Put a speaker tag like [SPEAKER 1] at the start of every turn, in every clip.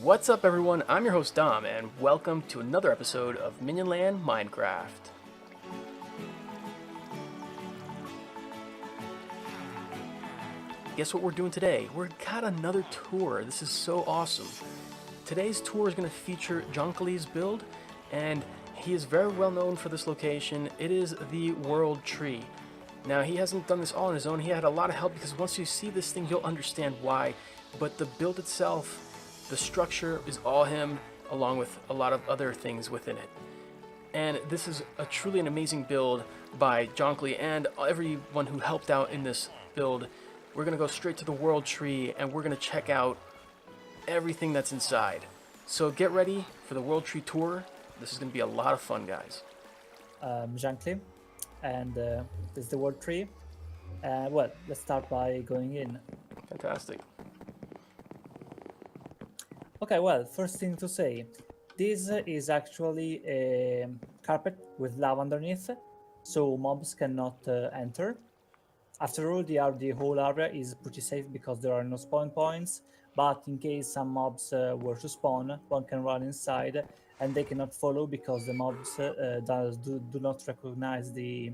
[SPEAKER 1] What's up, everyone? I'm your host Dom, and welcome to another episode of Minionland Minecraft. Guess what we're doing today? We've got another tour. This is so awesome. Today's tour is going to feature Jeancly's build, and he is very well known for this location. It is the World Tree. Now, he hasn't done this all on his own. He had a lot of help because once you see this thing, you'll understand why. But the build itself, the structure is all him, along with a lot of other things within it. And this is truly an amazing build by Jeancly and everyone who helped out in this build. We're going to go straight to the World Tree, and we're going to check out everything that's inside. So get ready for the World Tree tour. This is going to be a lot of fun, guys.
[SPEAKER 2] Jeancly, and this is the World Tree. Well, let's start by going in.
[SPEAKER 1] Fantastic.
[SPEAKER 2] Okay, well, first thing to say, this is actually a carpet with lava underneath, so mobs cannot enter. After all, the whole area is pretty safe because there are no spawn points, but in case some mobs were to spawn, one can run inside and they cannot follow because the mobs do not recognize the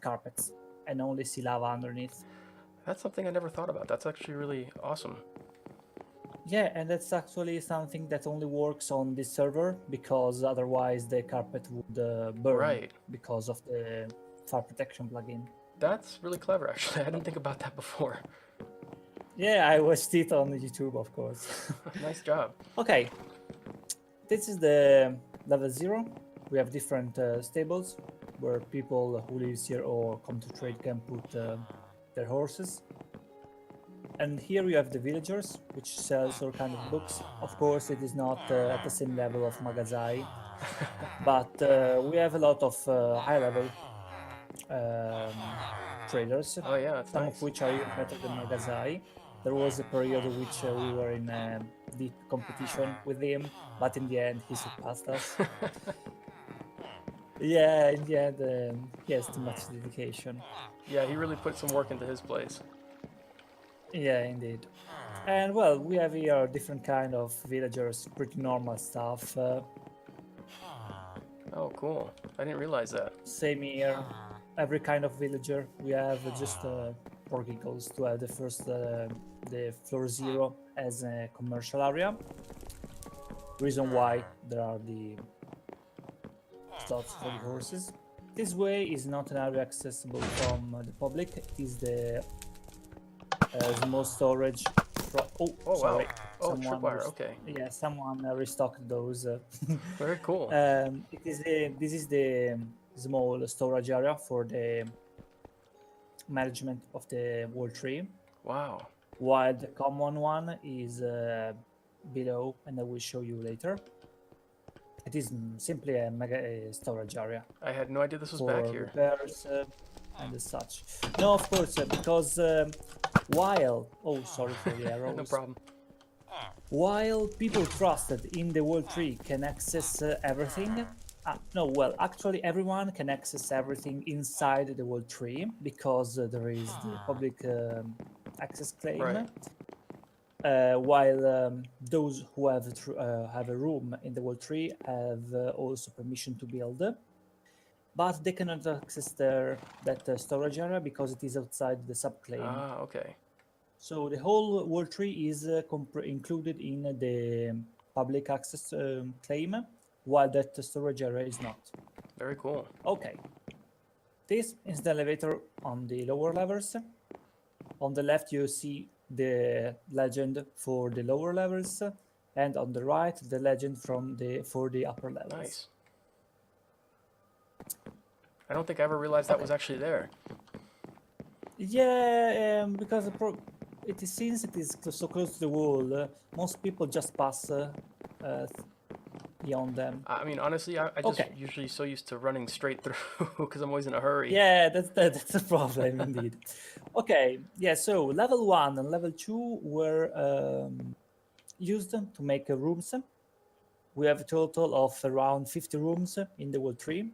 [SPEAKER 2] carpets and only see lava underneath.
[SPEAKER 1] That's something I never thought about. That's actually really awesome.
[SPEAKER 2] Yeah, and that's actually something that only works on this server because otherwise the carpet would burn
[SPEAKER 1] Right.
[SPEAKER 2] because of the fire protection plugin.
[SPEAKER 1] That's really clever, actually. I didn't think about that before.
[SPEAKER 2] Yeah, I watched it on YouTube, of course.
[SPEAKER 1] Nice job.
[SPEAKER 2] Okay, this is the level 0. We have different stables where people who live here or come to trade can put their horses. And here you have the villagers, which sells all kind of books. Of course, it is not at the same level of Magazai, but we have a lot of high-level traders.
[SPEAKER 1] Oh yeah, that's
[SPEAKER 2] some
[SPEAKER 1] nice.
[SPEAKER 2] of which are even better than Magazai. There was a period in which we were in a deep competition with him, but in the end he surpassed us. Yeah, in the end he has too much dedication.
[SPEAKER 1] Yeah, he really put some work into his place.
[SPEAKER 2] Yeah, indeed. And well, we have here different kind of villagers, pretty normal stuff.
[SPEAKER 1] Oh, cool. I didn't realize that.
[SPEAKER 2] Same here. Every kind of villager. We have just for giggles to have the first, the floor 0 as a commercial area. Reason why there are the slots for the horses. This way is not an area accessible from the public. It is the small storage.
[SPEAKER 1] Oh,
[SPEAKER 2] sorry.
[SPEAKER 1] wow. Oh, tripwire. Okay.
[SPEAKER 2] Yeah, someone restocked those.
[SPEAKER 1] Very cool.
[SPEAKER 2] This is the small storage area for the management of the World Tree.
[SPEAKER 1] Wow.
[SPEAKER 2] While the common one is below, and I will show you later. It is simply a mega storage area.
[SPEAKER 1] I had no idea this was
[SPEAKER 2] for
[SPEAKER 1] back here.
[SPEAKER 2] repairs and as such. No, of course, because while... Oh, sorry for the arrows.
[SPEAKER 1] No problem.
[SPEAKER 2] While people trusted in the World Tree can access everything, no, well, actually everyone can access everything inside the World Tree because there is the public access claim.
[SPEAKER 1] Right.
[SPEAKER 2] While those who have a room in the World Tree have also permission to build, but they cannot access that storage area because it is outside the subclaim.
[SPEAKER 1] Ah, okay.
[SPEAKER 2] So the whole World Tree is included in the public access claim, while that storage area is not.
[SPEAKER 1] Very cool.
[SPEAKER 2] Okay. This is the elevator on the lower levels. On the left you see the legend for the lower levels, and on the right the legend for the upper levels.
[SPEAKER 1] Nice. I don't think I ever realized that was actually there.
[SPEAKER 2] Yeah, because since it is so close to the wall, most people just pass beyond them.
[SPEAKER 1] I mean, honestly, I just usually so used to running straight through because I'm always in a hurry.
[SPEAKER 2] Yeah, that's a problem indeed. Okay, yeah, so level 1 and level 2 were used to make rooms. We have a total of around 50 rooms in the World Tree,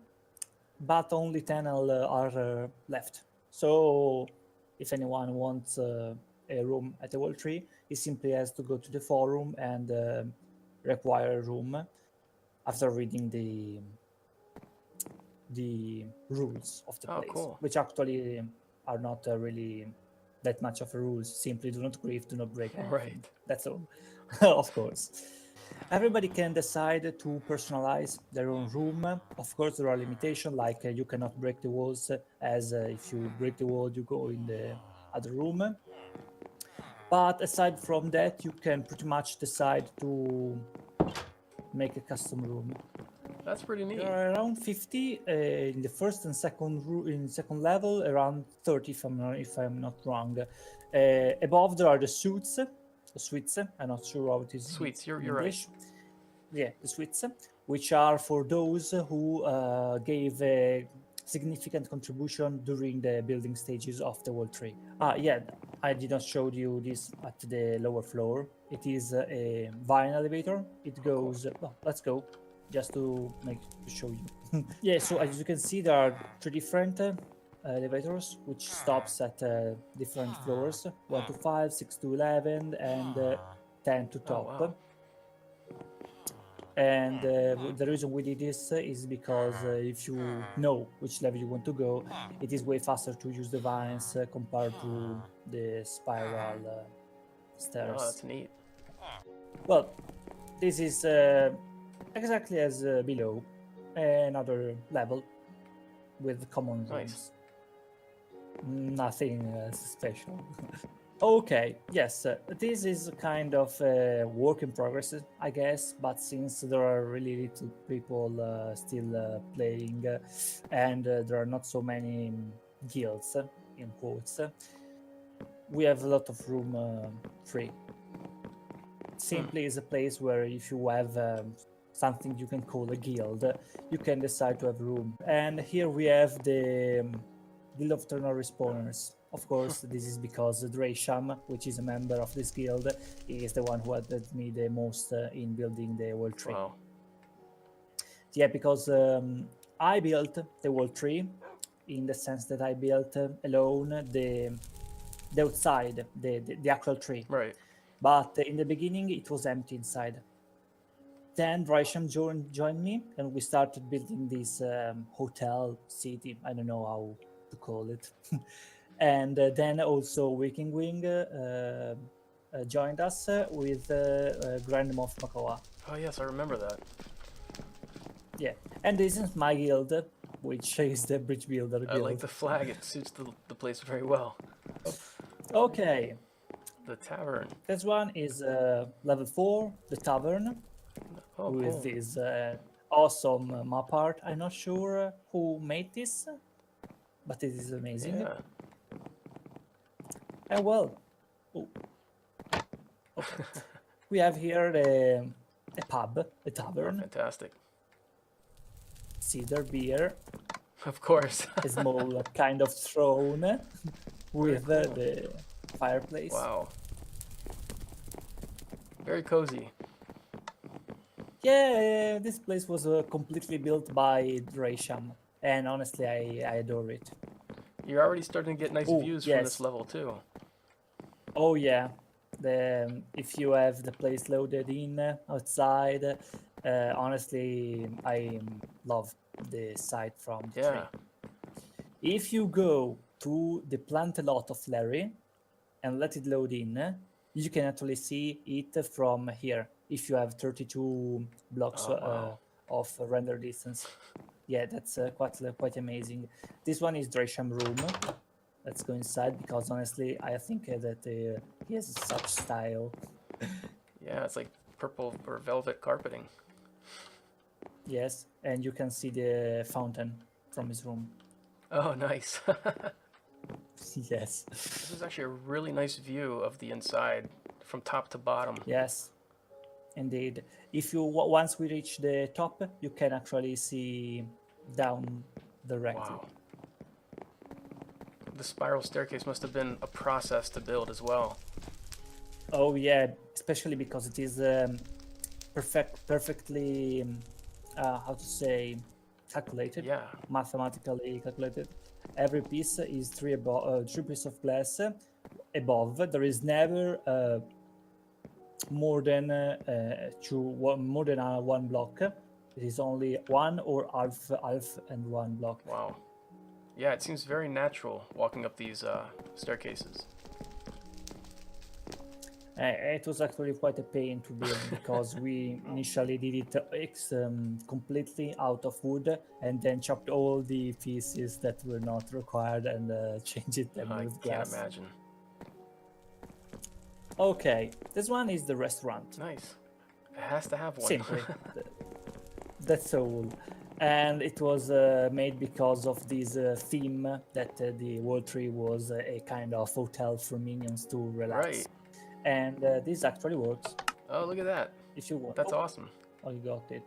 [SPEAKER 2] but only 10 are left. So if anyone wants a room at the World Tree, he simply has to go to the forum and require a room after reading the rules of the
[SPEAKER 1] Oh,
[SPEAKER 2] place,
[SPEAKER 1] cool.
[SPEAKER 2] which actually are not really that much of a rules. Simply do not grieve, do not break anything.
[SPEAKER 1] Right.
[SPEAKER 2] That's all. Of course. Everybody can decide to personalize their own room. Of course, there are limitations, like you cannot break the walls, as if you break the wall, you go in the other room. But aside from that, you can pretty much decide to make a custom room.
[SPEAKER 1] That's pretty neat.
[SPEAKER 2] There are around 50 in the first and second level, around 30 if I'm not wrong. Above there are the suites. I'm not sure how it is
[SPEAKER 1] Suites,
[SPEAKER 2] in
[SPEAKER 1] you're right.
[SPEAKER 2] English. Yeah, the suites, which are for those who gave a significant contribution during the building stages of the World Tree. Yeah, I did not show you this at the lower floor. It is a vine elevator. It goes. Well, let's go, just to show you. Yeah, so as you can see, there are three different elevators, which stops at different floors: 1 to 5, 6 to 11, and 10 to
[SPEAKER 1] Oh,
[SPEAKER 2] top.
[SPEAKER 1] wow.
[SPEAKER 2] And the reason we did this is because if you know which level you want to go, it is way faster to use the vines compared to the spiral
[SPEAKER 1] Oh,
[SPEAKER 2] stairs.
[SPEAKER 1] that's neat.
[SPEAKER 2] Well, this is exactly as below, another level with common rooms.
[SPEAKER 1] Nice.
[SPEAKER 2] Nothing special. Okay, yes, this is kind of a work in progress, I guess, but since there are really little people still playing and there are not so many guilds, in quotes, we have a lot of room free. Simply is a place where if you have something you can call a guild, you can decide to have room. And here we have the Guild of Eternal Respawners. Of course, this is because Drasham, which is a member of this guild, is the one who helped me the most in building the World Tree.
[SPEAKER 1] Wow.
[SPEAKER 2] Yeah, because I built the World Tree in the sense that I built alone the outside, the actual tree.
[SPEAKER 1] Right.
[SPEAKER 2] But in the beginning, it was empty inside. Then Drasham joined me, and we started building this hotel city. I don't know how to call it. And then also Waking Wing joined us with Grand Moff Makawa.
[SPEAKER 1] Oh, yes, I remember that.
[SPEAKER 2] Yeah, and this is my guild, which is the Bridge Builder Guild.
[SPEAKER 1] I like the flag. It suits the place very well.
[SPEAKER 2] Okay,
[SPEAKER 1] The tavern.
[SPEAKER 2] this one is level 4, the tavern,
[SPEAKER 1] Oh,
[SPEAKER 2] with
[SPEAKER 1] cool.
[SPEAKER 2] this awesome map art. I'm not sure who made this, but it is amazing.
[SPEAKER 1] Yeah.
[SPEAKER 2] And well, okay. We have here a pub, a
[SPEAKER 1] Oh,
[SPEAKER 2] tavern,
[SPEAKER 1] fantastic.
[SPEAKER 2] cider beer,
[SPEAKER 1] Of course.
[SPEAKER 2] a small kind of throne with
[SPEAKER 1] Very cool.
[SPEAKER 2] the fireplace.
[SPEAKER 1] Wow. Very cozy.
[SPEAKER 2] Yeah, this place was completely built by Drasham, and honestly, I adore it.
[SPEAKER 1] You're already starting to get nice
[SPEAKER 2] Oh,
[SPEAKER 1] views from
[SPEAKER 2] yes.
[SPEAKER 1] this level, too.
[SPEAKER 2] Oh yeah, if you have the place loaded in outside, honestly, I love the sight from the
[SPEAKER 1] Yeah.
[SPEAKER 2] tree. If you go to the plant lot of Larry and let it load in, you can actually see it from here. If you have 32 blocks
[SPEAKER 1] Oh, wow.
[SPEAKER 2] of render distance, yeah, that's quite amazing. This one is Drasham room. Let's go inside because honestly, I think that he has such style.
[SPEAKER 1] Yeah, it's like purple or velvet carpeting.
[SPEAKER 2] Yes, and you can see the fountain from his room.
[SPEAKER 1] Oh, nice.
[SPEAKER 2] Yes,
[SPEAKER 1] This is actually a really nice view of the inside from top to bottom.
[SPEAKER 2] yes, indeed. If you once we reach the top, you can actually see down directly.
[SPEAKER 1] Wow. The spiral staircase must have been a process to build as well.
[SPEAKER 2] Oh yeah, especially because it is perfectly, how to say, calculated.
[SPEAKER 1] Yeah.
[SPEAKER 2] Mathematically calculated. Every piece is three pieces of glass above. There is never more than one block. It is only one or half and one block.
[SPEAKER 1] Wow. Yeah, it seems very natural walking up these staircases.
[SPEAKER 2] It was actually quite a pain to build because we initially did it completely out of wood and then chopped all the pieces that were not required and changed them
[SPEAKER 1] I
[SPEAKER 2] with
[SPEAKER 1] can't
[SPEAKER 2] glass.
[SPEAKER 1] imagine.
[SPEAKER 2] Okay, this one is the restaurant.
[SPEAKER 1] Nice. It has to have one.
[SPEAKER 2] Simply. That's all. And it was made because of this theme that the World Tree was a kind of hotel for minions to relax.
[SPEAKER 1] Right.
[SPEAKER 2] And this actually works
[SPEAKER 1] Oh, look at that.
[SPEAKER 2] if you want.
[SPEAKER 1] That's awesome.
[SPEAKER 2] Oh, you got it.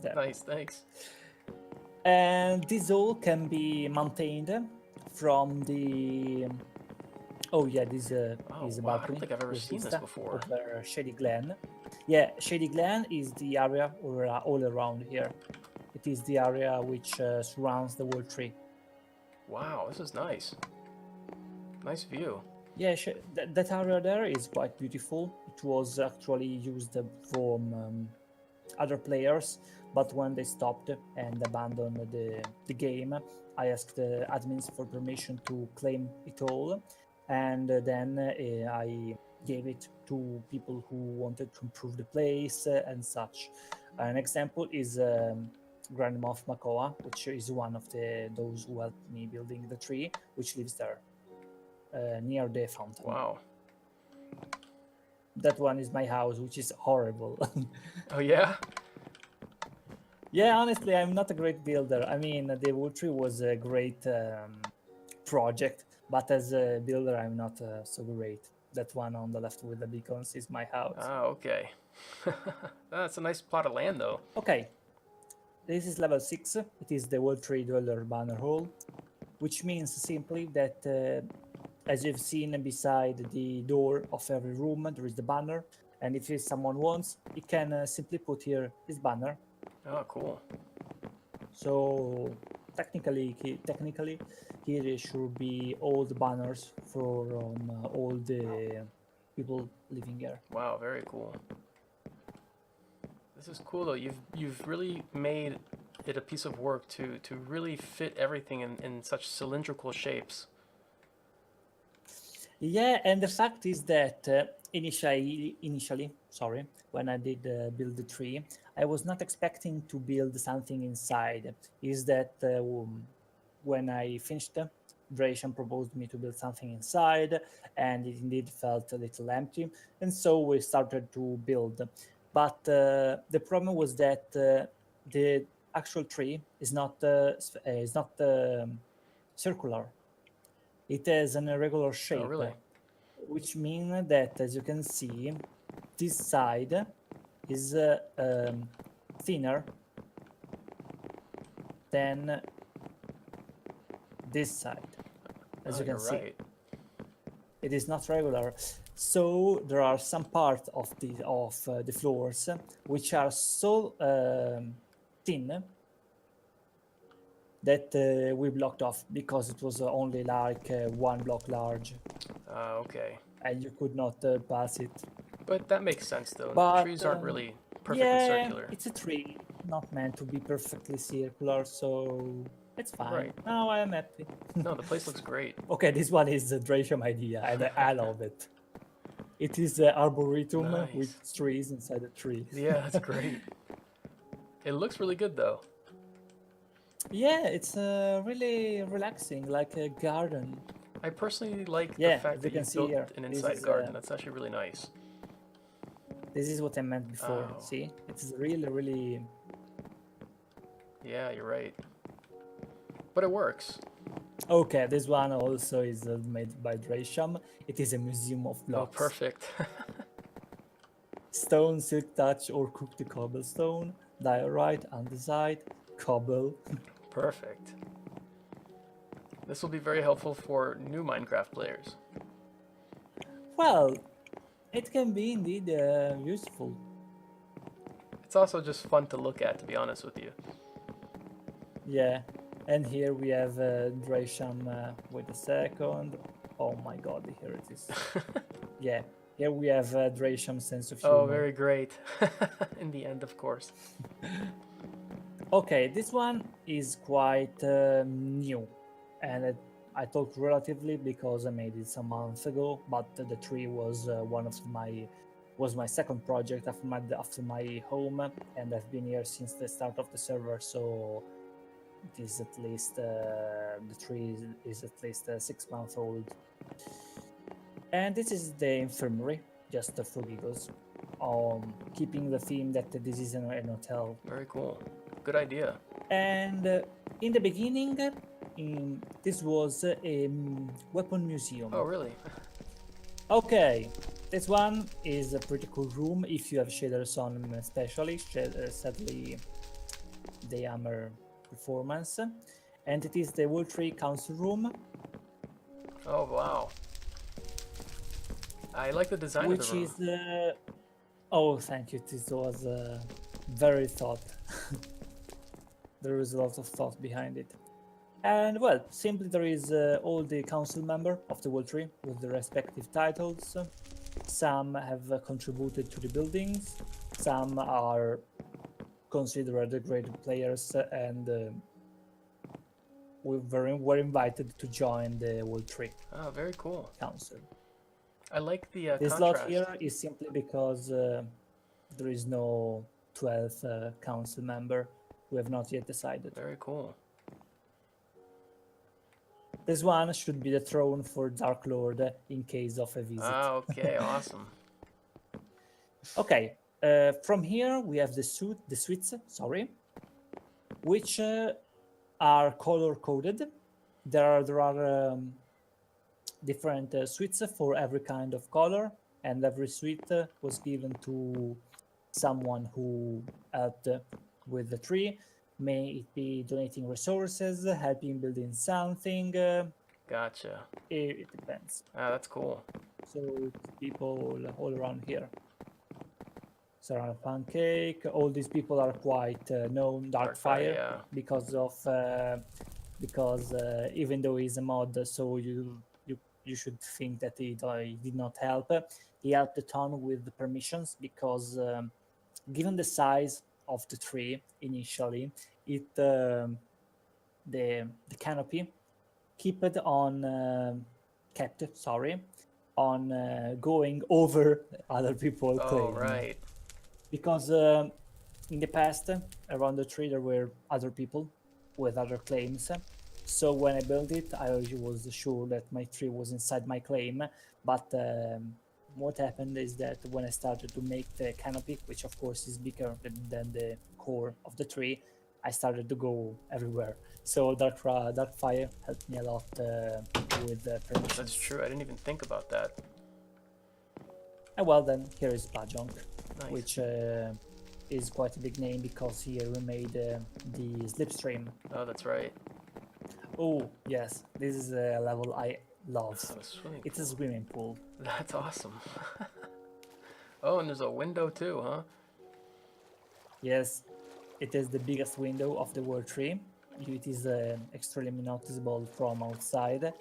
[SPEAKER 2] There.
[SPEAKER 1] Nice, thanks.
[SPEAKER 2] And this all can be maintained from the. Oh yeah, this is a
[SPEAKER 1] Wow, I don't
[SPEAKER 2] balcony.
[SPEAKER 1] think I've ever
[SPEAKER 2] with
[SPEAKER 1] seen this
[SPEAKER 2] vista
[SPEAKER 1] before.
[SPEAKER 2] Over Shady Glen. Yeah, Shady Glen is the area all around here. It is the area which surrounds the World Tree.
[SPEAKER 1] Wow, this is nice. Nice view.
[SPEAKER 2] Yeah, that area there is quite beautiful. It was actually used for other players, but when they stopped and abandoned the game, I asked the admins for permission to claim it all, and then I gave it to people who wanted to improve the place and such. An example is Grand Moff Makoa, which is one of those who helped me building the tree, which lives there. Near the fountain.
[SPEAKER 1] Wow.
[SPEAKER 2] That one is my house, which is horrible.
[SPEAKER 1] Oh, yeah?
[SPEAKER 2] Yeah, honestly, I'm not a great builder. I mean, the wood tree was a great project, but as a builder, I'm not so great. That one on the left with the beacons is my house.
[SPEAKER 1] Oh, okay. That's a nice plot of land, though.
[SPEAKER 2] Okay, this is level 6. It is the World Tree Dweller banner hole, which means simply that as you've seen beside the door of every room, there is the banner. And if someone wants, he can simply put here his banner.
[SPEAKER 1] Oh, cool.
[SPEAKER 2] So technically, here should be all the banners for all the people living here.
[SPEAKER 1] Wow, very cool. This is cool, though. You've really made it a piece of work to really fit everything in such cylindrical shapes.
[SPEAKER 2] Yeah, and the fact is that initially, when I did build the tree, I was not expecting to build something inside. Is that when I finished, Dracian proposed me to build something inside, and it indeed felt a little empty, and so we started to build. But the problem was that the actual tree is not circular. It has an irregular shape,
[SPEAKER 1] Oh, really?
[SPEAKER 2] which means that, as you can see, this side is thinner than this side. As you can see,
[SPEAKER 1] right.
[SPEAKER 2] it is not regular. So there are some parts of the floors which are so thin that we blocked off because it was only like 1 block large.
[SPEAKER 1] Okay.
[SPEAKER 2] And you could not pass it.
[SPEAKER 1] But that makes sense, though.
[SPEAKER 2] But,
[SPEAKER 1] Trees aren't really perfectly
[SPEAKER 2] yeah,
[SPEAKER 1] circular.
[SPEAKER 2] It's a tree, not meant to be perfectly circular, so it's fine.
[SPEAKER 1] Right.
[SPEAKER 2] Now I am happy.
[SPEAKER 1] No, the place looks great.
[SPEAKER 2] Okay, this one is the Dracian idea, and I love it. It is the arboretum
[SPEAKER 1] Nice.
[SPEAKER 2] with trees inside the tree.
[SPEAKER 1] Yeah, that's great. It looks really good, though.
[SPEAKER 2] Yeah, it's really relaxing, like a garden.
[SPEAKER 1] I personally like
[SPEAKER 2] Yeah,
[SPEAKER 1] the fact
[SPEAKER 2] as
[SPEAKER 1] that
[SPEAKER 2] you
[SPEAKER 1] you
[SPEAKER 2] can see
[SPEAKER 1] built
[SPEAKER 2] here,
[SPEAKER 1] an
[SPEAKER 2] this
[SPEAKER 1] inside
[SPEAKER 2] is,
[SPEAKER 1] garden. That's actually really nice.
[SPEAKER 2] This is what I meant before.
[SPEAKER 1] Oh.
[SPEAKER 2] See, it's really.
[SPEAKER 1] Yeah, you're right. But it works.
[SPEAKER 2] Okay, this one also is made by Dracian. It is a museum of
[SPEAKER 1] Oh,
[SPEAKER 2] blocks.
[SPEAKER 1] perfect.
[SPEAKER 2] Stone, silk touch, or cooked cobblestone. Diorite, andesite, cobble.
[SPEAKER 1] Perfect. This will be very helpful for new Minecraft players.
[SPEAKER 2] Well, it can be indeed useful.
[SPEAKER 1] It's also just fun to look at, to be honest with you.
[SPEAKER 2] Yeah, and here we have Dracian. Wait a second. Oh my god, here it is. Yeah, Here we have Dresham's sense of
[SPEAKER 1] Oh,
[SPEAKER 2] humor.
[SPEAKER 1] very great. In the end, of course.
[SPEAKER 2] Okay, this one is quite new, and I talk relatively because I made it some months ago. But the tree was my second project after my home, and I've been here since the start of the server. So it is at least the tree is at least 6 months old. And this is the infirmary, just for giggles, keeping the theme that this is an hotel.
[SPEAKER 1] Very cool. Good idea.
[SPEAKER 2] And in the beginning, this was a weapon museum.
[SPEAKER 1] Oh, really?
[SPEAKER 2] Okay, this one is a pretty cool room if you have shaders on, especially. Sadly, they hammer performance. And it is the World Tree Council room.
[SPEAKER 1] Oh, wow. I like the design of the room.
[SPEAKER 2] Which is... oh, thank you. This was very thought. There is a lot of thought behind it. And well, simply there is all the council member of the World Tree with the respective titles. Some have contributed to the buildings. Some are considered great players and were invited to join the World Tree
[SPEAKER 1] Oh, very cool.
[SPEAKER 2] Council.
[SPEAKER 1] I like the
[SPEAKER 2] This
[SPEAKER 1] contrast.
[SPEAKER 2] lot here is simply because there is no 12th council member. We have not yet decided.
[SPEAKER 1] Very cool.
[SPEAKER 2] This one should be the throne for Dark Lord in case of a visit.
[SPEAKER 1] Ah, okay, awesome.
[SPEAKER 2] Okay, from here we have the suites, sorry, which are color coded. There are different suites for every kind of color, and every suite was given to someone who helped with the tree. May it be donating resources, helping building something.
[SPEAKER 1] Gotcha.
[SPEAKER 2] It depends.
[SPEAKER 1] Ah, that's cool.
[SPEAKER 2] So people all around here. Sarah Pancake. All these people are quite known. Darkfire,
[SPEAKER 1] yeah.
[SPEAKER 2] because even though he's a mod, so you should think that he did not help. He helped a ton with the permissions because given the size of the tree initially, the canopy kept on going over other people's
[SPEAKER 1] Oh,
[SPEAKER 2] claim.
[SPEAKER 1] right.
[SPEAKER 2] Because in the past around the tree there were other people with other claims. So when I built it, I was sure that my tree was inside my claim. But what happened is that when I started to make the canopy, which of course is bigger than the core of the tree, I started to go everywhere. So Darkfire helped me a lot with permissions.
[SPEAKER 1] That's true. I didn't even think about that.
[SPEAKER 2] And well, then here is Bajong,
[SPEAKER 1] Nice.
[SPEAKER 2] which is quite a big name because he remade the Slipstream.
[SPEAKER 1] Oh, that's right.
[SPEAKER 2] Oh, yes, this is a level I love.
[SPEAKER 1] Oh, a swimming
[SPEAKER 2] It's a swimming pool.
[SPEAKER 1] That's awesome. Oh, and there's a window too, huh?
[SPEAKER 2] Yes, it is the biggest window of the World Tree. It is extremely noticeable from outside,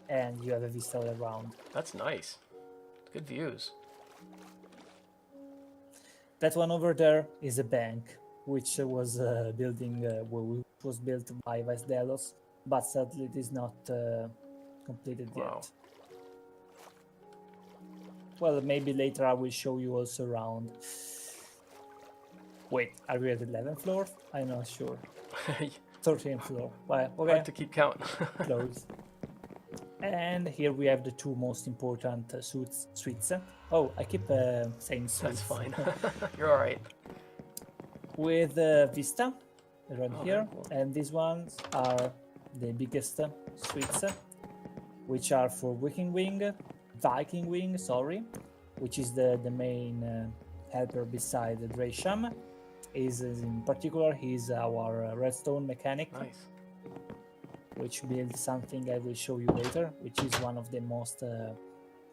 [SPEAKER 2] and you have a vista all around.
[SPEAKER 1] That's nice. Good views.
[SPEAKER 2] That one over there is a bank, which was was built by Vice Delos, but sadly it is not completed
[SPEAKER 1] Wow.
[SPEAKER 2] yet. Well, maybe later I will show you also around. Wait, are we at the 11th floor? I'm not sure. 13th floor. Well, okay,
[SPEAKER 1] Hard to keep count.
[SPEAKER 2] close. And here we have the two most important suites. Oh, I keep saying suites.
[SPEAKER 1] That's fine. You're all right.
[SPEAKER 2] With Vista around
[SPEAKER 1] Oh,
[SPEAKER 2] here,
[SPEAKER 1] very cool.
[SPEAKER 2] and these ones are the biggest suites, which are for Viking Wing, sorry, which is the main helper beside Dresham. Is in particular, he's our redstone mechanic,
[SPEAKER 1] Nice.
[SPEAKER 2] which builds something I will show you later, which is one of the most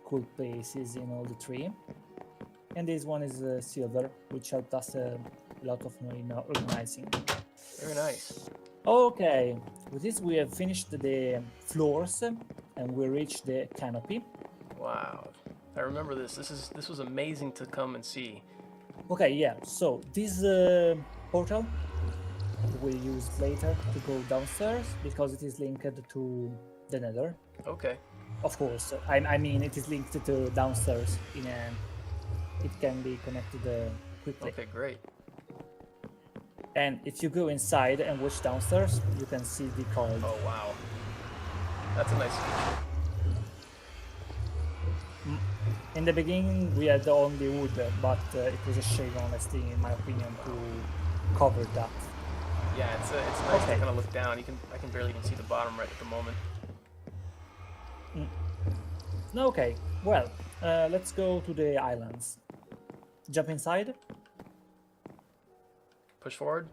[SPEAKER 2] cool places in all the tree. And this one is silver, which helped us a lot of organizing.
[SPEAKER 1] Very nice.
[SPEAKER 2] Okay, with this we have finished the floors and we reached the canopy.
[SPEAKER 1] Wow. I remember this. This was amazing to come and see.
[SPEAKER 2] Okay, yeah. So this portal we'll use later to go downstairs because it is linked to the Nether.
[SPEAKER 1] Okay.
[SPEAKER 2] Of course, I mean it is linked to downstairs. It can be connected quickly.
[SPEAKER 1] Okay, great.
[SPEAKER 2] And if you go inside and watch downstairs, you can see the corridor.
[SPEAKER 1] Oh wow, that's a nice feature.
[SPEAKER 2] In the beginning, we had only wood, but it was a shame, honestly, in my opinion, to cover that.
[SPEAKER 1] Yeah, it's nice to kind of look down. I can barely even see the bottom right at the moment.
[SPEAKER 2] Okay, well, let's go to the islands. Jump inside.
[SPEAKER 1] Push forward.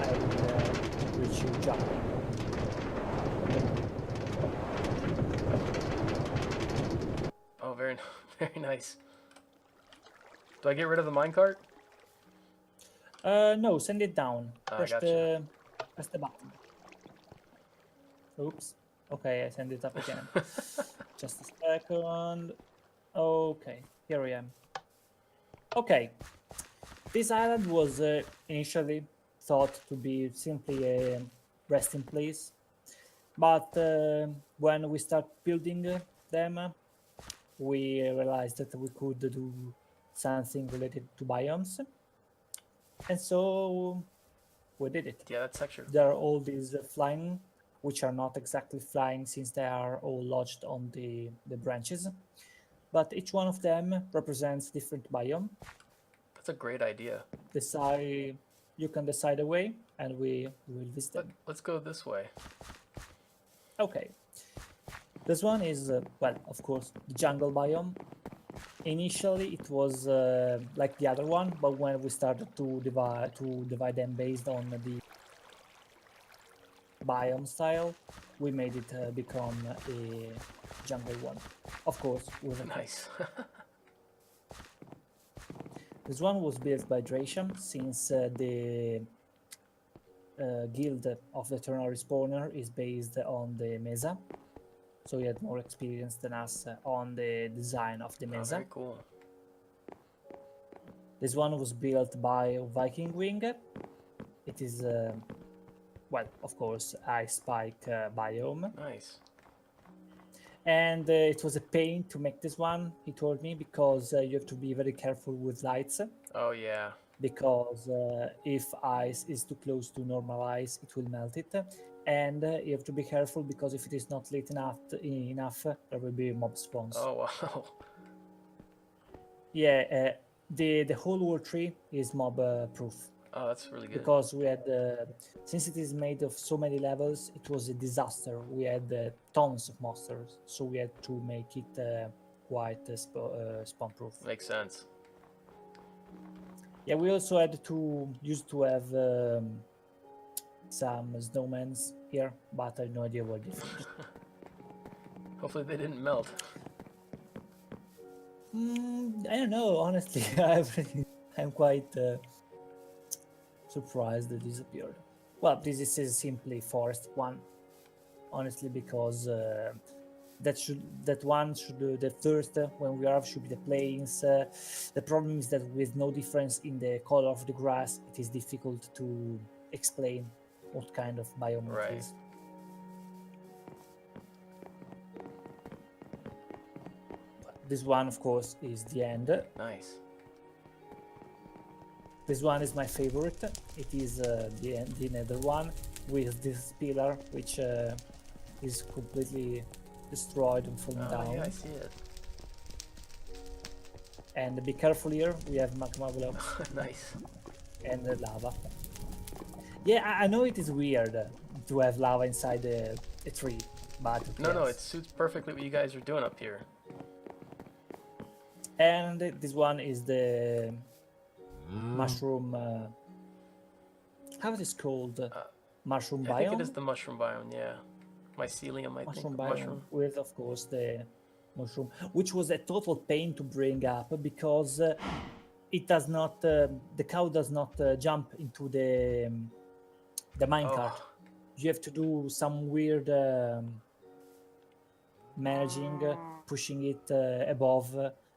[SPEAKER 2] I will reach you jumping.
[SPEAKER 1] Oh, very very nice. Do I get rid of the minecart?
[SPEAKER 2] No, send it down. Press
[SPEAKER 1] Gotcha.
[SPEAKER 2] the button. Oops. Okay, I send it up again. Just a second. Okay, here I am. Okay, this island was initially thought to be simply a resting place, but when we start building them, we realized that we could do something related to biomes, and so we did it.
[SPEAKER 1] Yeah, that's textured.
[SPEAKER 2] There are all these flying, which are not exactly flying since they are all lodged on the branches, but each one of them represents different biome.
[SPEAKER 1] That's a great idea.
[SPEAKER 2] You can decide a way, and we will visit them.
[SPEAKER 1] Let's go this way.
[SPEAKER 2] Okay. This one is, well, of course, the jungle biome. Initially, it was like the other one, but when we started to divide them based on the biome style, we made it become a jungle one. Of course, with a
[SPEAKER 1] Nice.
[SPEAKER 2] This one was built by Dracian since the guild of the Eternal Respawner is based on the Mesa. So he had more experience than us on the design of the Mesa.
[SPEAKER 1] Very cool.
[SPEAKER 2] This one was built by Viking Wing. It is, well, of course, ice spike biome.
[SPEAKER 1] Nice.
[SPEAKER 2] And it was a pain to make this one, he told me, because you have to be very careful with lights.
[SPEAKER 1] Oh yeah.
[SPEAKER 2] Because if ice is too close to normal ice, it will melt it. And you have to be careful because if it is not lit enough, there will be mob spawns.
[SPEAKER 1] Oh wow.
[SPEAKER 2] Yeah, the whole World Tree is mob proof.
[SPEAKER 1] Oh, that's really good.
[SPEAKER 2] Because we had, since it is made of so many levels, it was a disaster. We had tons of monsters, so we had to make it quite spawn proof.
[SPEAKER 1] Makes sense.
[SPEAKER 2] Yeah, we also had to have some snowmans here, but I have no idea what they finished.
[SPEAKER 1] Hopefully they didn't melt.
[SPEAKER 2] I don't know, honestly. I'm quite surprised they disappeared. Well, this is simply forest one, honestly, because the first when we arrive should be the plains. The problem is that with no difference in the color of the grass, it is difficult to explain what kind of biome it is. This one, of course, is the end.
[SPEAKER 1] Nice.
[SPEAKER 2] This one is my favorite. It is the nether one with this pillar, which is completely destroyed and falling down.
[SPEAKER 1] Yeah, I see it.
[SPEAKER 2] And be careful here, we have magma blocks.
[SPEAKER 1] Nice.
[SPEAKER 2] And lava. Yeah, I know it is weird to have lava inside a tree, but
[SPEAKER 1] no, it suits perfectly what you guys are doing up here.
[SPEAKER 2] And this one is the mushroom. How it is called? Mushroom biome.
[SPEAKER 1] I think it is the mushroom biome. Yeah, mycelium. I
[SPEAKER 2] Mushroom
[SPEAKER 1] think.
[SPEAKER 2] biome
[SPEAKER 1] Mushroom.
[SPEAKER 2] with, of course, the mushroom, which was a total pain to bring up because it does not. The cow does not jump into the minecart.
[SPEAKER 1] Oh.
[SPEAKER 2] You have to do some weird managing pushing it above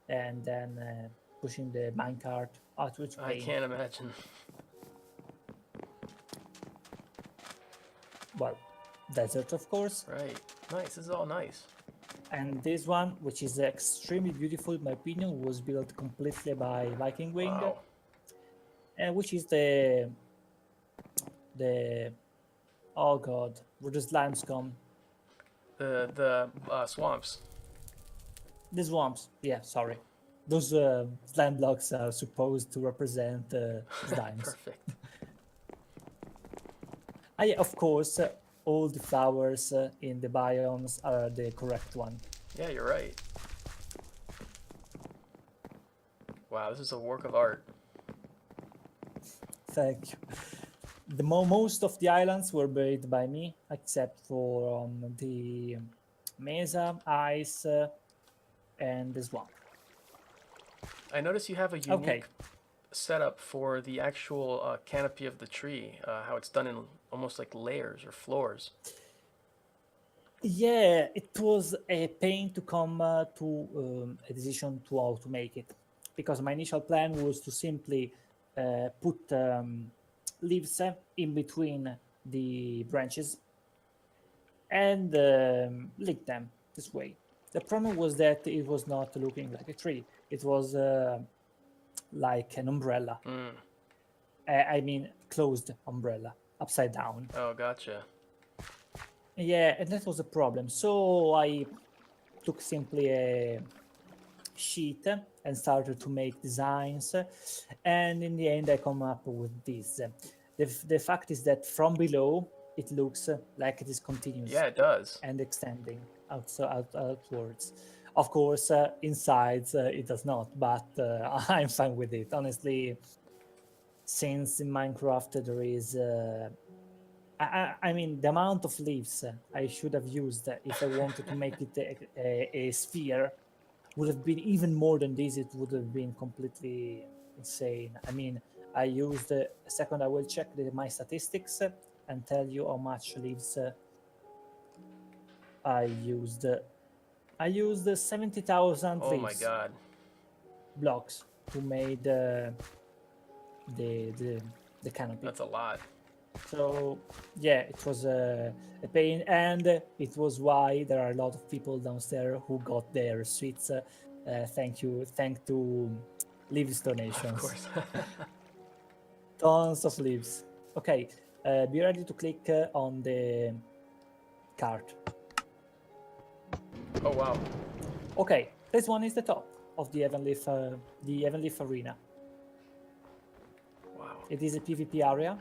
[SPEAKER 2] and then pushing the minecart out to its
[SPEAKER 1] I
[SPEAKER 2] pain.
[SPEAKER 1] can't imagine.
[SPEAKER 2] Well, desert, of course.
[SPEAKER 1] Right. Nice. This is all nice.
[SPEAKER 2] And this one, which is extremely beautiful in my opinion, was built completely by Viking Wing,
[SPEAKER 1] Wow.
[SPEAKER 2] which is the oh god, where the slimes come.
[SPEAKER 1] The swamps.
[SPEAKER 2] The swamps. Yeah, sorry. Those slime blocks are supposed to represent slimes.
[SPEAKER 1] Perfect.
[SPEAKER 2] Yeah, of course, all the flowers in the biomes are the correct one.
[SPEAKER 1] Yeah, you're right. Wow, this is a work of art.
[SPEAKER 2] Thank you. The most of the islands were made by me, except for the mesa, ice, and the swamp.
[SPEAKER 1] I notice you have a unique setup for the actual canopy of the tree, how it's done in almost like layers or floors.
[SPEAKER 2] Yeah, it was a pain to come to a decision to how to make it, because my initial plan was to simply put leaves in between the branches and link them this way. The problem was that it was not looking like a tree. It was like an umbrella. I mean, closed umbrella, upside down.
[SPEAKER 1] Oh, gotcha.
[SPEAKER 2] Yeah, and that was a problem. So I took simply a sheet and started to make designs. And in the end, I come up with this. The fact is that from below, it looks like it is continuous.
[SPEAKER 1] Yeah, it does.
[SPEAKER 2] And extending outwards. Of course, inside it does not, but I'm fine with it. Honestly, since in Minecraft there is... I mean, the amount of leaves I should have used if I wanted to make it a sphere would have been even more than this. It would have been completely insane. I mean, I used a second. I will check my statistics and tell you how much leaves I used. I used 70,000 leaves.
[SPEAKER 1] Oh my god.
[SPEAKER 2] Blocks to make the canopy.
[SPEAKER 1] That's a lot.
[SPEAKER 2] So yeah, it was a pain, and it was why there are a lot of people downstairs who got their sweets. Thanks to leaves donations.
[SPEAKER 1] Of course.
[SPEAKER 2] Tons of leaves. Okay, be ready to click on the cart.
[SPEAKER 1] Oh wow.
[SPEAKER 2] Okay, this one is the top of the Heaven Leaf arena.
[SPEAKER 1] Wow.
[SPEAKER 2] It is a PvP area.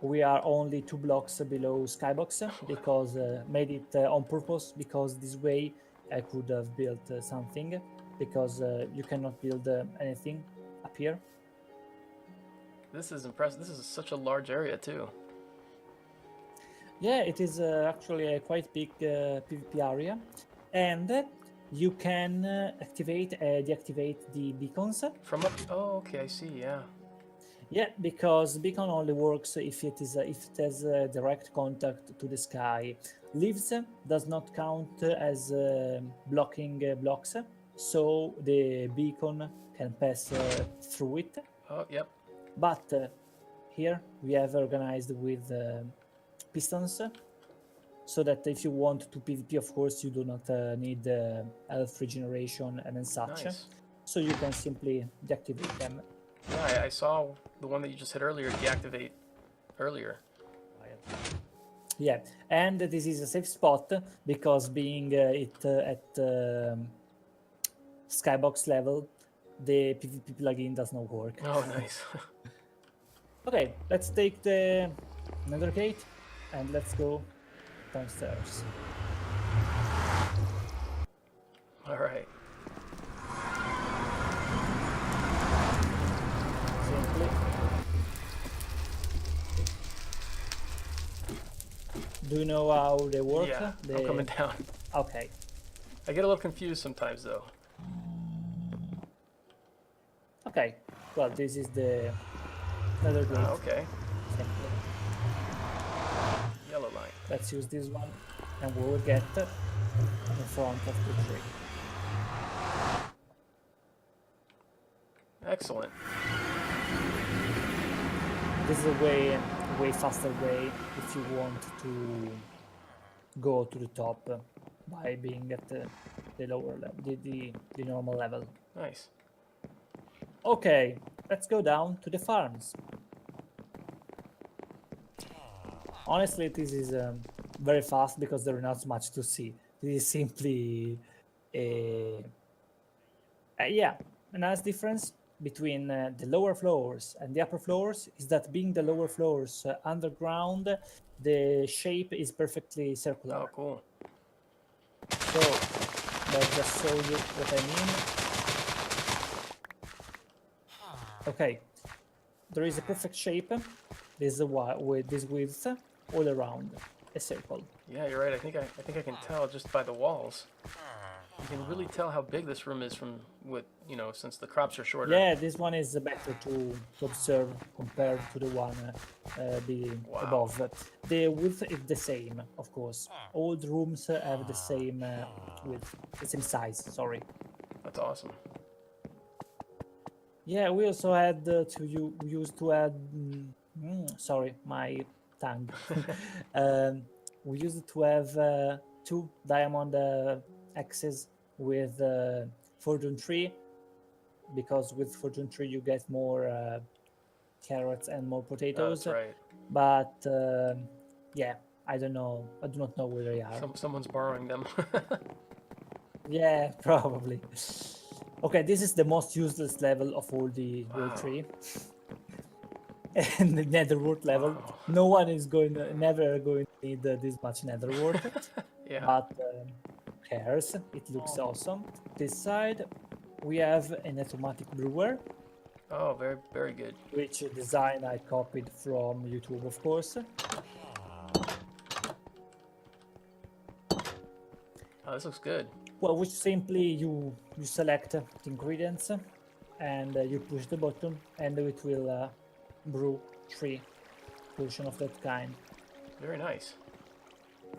[SPEAKER 2] We are only 2 blocks below Skybox because made it on purpose, because this way I could have built something, because you cannot build anything up here.
[SPEAKER 1] This is impressive. This is such a large area too.
[SPEAKER 2] Yeah, it is actually a quite big PvP area, and you can deactivate the beacons.
[SPEAKER 1] From up. Oh, okay. I see. Yeah.
[SPEAKER 2] Yeah, because beacon only works if it has direct contact to the sky. Leaves does not count as blocking blocks, so the beacon can pass through it.
[SPEAKER 1] Oh, yep.
[SPEAKER 2] But here we have organized with pistons, so that if you want to PvP, of course, you do not need health regeneration and such.
[SPEAKER 1] Nice.
[SPEAKER 2] So you can simply deactivate them.
[SPEAKER 1] Yeah, I saw the one that you just hit earlier deactivate earlier.
[SPEAKER 2] Yeah, and this is a safe spot because being it at Skybox level, the PvP plugin does not work.
[SPEAKER 1] Oh, nice.
[SPEAKER 2] Okay, let's take the Nether gate and let's go downstairs.
[SPEAKER 1] All right.
[SPEAKER 2] Simply. Do you know how they work?
[SPEAKER 1] Yeah, I'm coming down.
[SPEAKER 2] Okay.
[SPEAKER 1] I get a little confused sometimes though.
[SPEAKER 2] Okay. Well, this is the Nether gate.
[SPEAKER 1] Okay.
[SPEAKER 2] Simply.
[SPEAKER 1] Yellow line.
[SPEAKER 2] Let's use this one, and we will get front of the tree.
[SPEAKER 1] Excellent.
[SPEAKER 2] This is a way faster way if you want to go to the top by being at the lower level, the normal level.
[SPEAKER 1] Nice.
[SPEAKER 2] Okay, let's go down to the farms. Honestly, this is very fast because there is not much to see. This is simply a nice difference between the lower floors and the upper floors is that being the lower floors underground, the shape is perfectly circular.
[SPEAKER 1] Oh, cool.
[SPEAKER 2] So let's just show you what I mean. Okay, there is a perfect shape. This is with this width all around a circle.
[SPEAKER 1] Yeah, you're right. I think I can tell just by the walls. You can really tell how big this room is from since the crops are shorter.
[SPEAKER 2] Yeah, this one is better to observe compared to the one above. The width is the same, of course. All the rooms have the same width, the same size. Sorry.
[SPEAKER 1] That's awesome.
[SPEAKER 2] Yeah, we also had we used to add. Sorry, my tongue. We used to have 2 diamond axes with fortune tree, because with fortune tree you get more carrots and more potatoes.
[SPEAKER 1] That's right.
[SPEAKER 2] But yeah, I don't know. I do not know where they are.
[SPEAKER 1] Someone's borrowing them.
[SPEAKER 2] Yeah, probably. Okay, this is the most useless level of all the whole tree. And the netherward level.
[SPEAKER 1] Wow.
[SPEAKER 2] No one is never going to need this much netherward.
[SPEAKER 1] Yeah.
[SPEAKER 2] But who cares? It looks awesome. This side, we have an automatic brewer.
[SPEAKER 1] Oh, very, very good.
[SPEAKER 2] Which design I copied from YouTube, of course.
[SPEAKER 1] Oh, this looks good.
[SPEAKER 2] Well, which simply you select the ingredients and you push the button and it will brew 3 potion of that kind.
[SPEAKER 1] Very nice.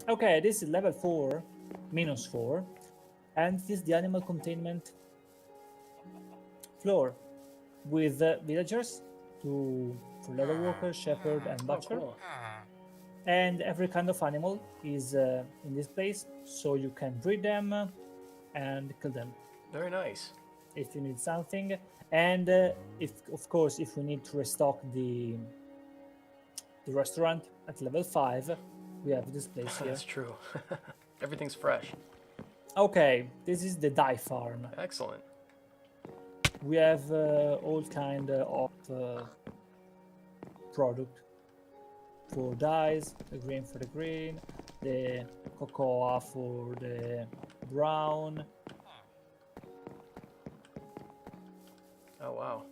[SPEAKER 2] Okay, this is level 4, -4, and this is the animal containment floor with villagers for leather worker, shepherd, and butcher.
[SPEAKER 1] Oh, cool.
[SPEAKER 2] And every kind of animal is in this place, so you can breed them and kill them
[SPEAKER 1] Very nice.
[SPEAKER 2] if you need something. And if we need to restock the restaurant at level 5, we have this place here.
[SPEAKER 1] That's true. Everything's fresh.
[SPEAKER 2] Okay, this is the dye farm.
[SPEAKER 1] Excellent.
[SPEAKER 2] We have all kind of product for dyes, the green for the green, the cocoa for the brown.
[SPEAKER 1] Oh, wow.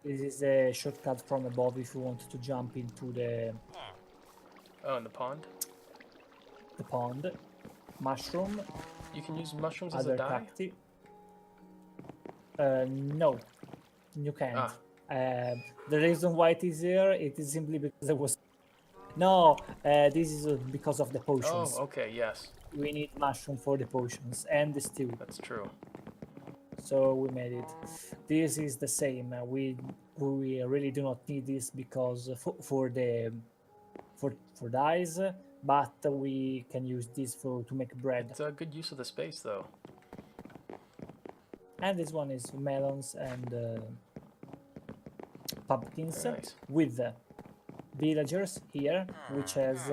[SPEAKER 2] This is a shortcut from above if you want to jump into the
[SPEAKER 1] Oh, in the pond?
[SPEAKER 2] pond. Mushroom,
[SPEAKER 1] You can use mushrooms as a
[SPEAKER 2] other
[SPEAKER 1] dye?
[SPEAKER 2] cacti. No, you can't. The reason why it is here, it is simply because there was... No, this is because of the potions.
[SPEAKER 1] Oh, okay, yes.
[SPEAKER 2] We need mushroom for the potions and the stew.
[SPEAKER 1] That's true.
[SPEAKER 2] So we made it. This is the same. We really do not need this because for dyes, but we can use this to make bread.
[SPEAKER 1] It's a good use of the space, though.
[SPEAKER 2] And this one is melons and pumpkins
[SPEAKER 1] Very nice.
[SPEAKER 2] with villagers here, which have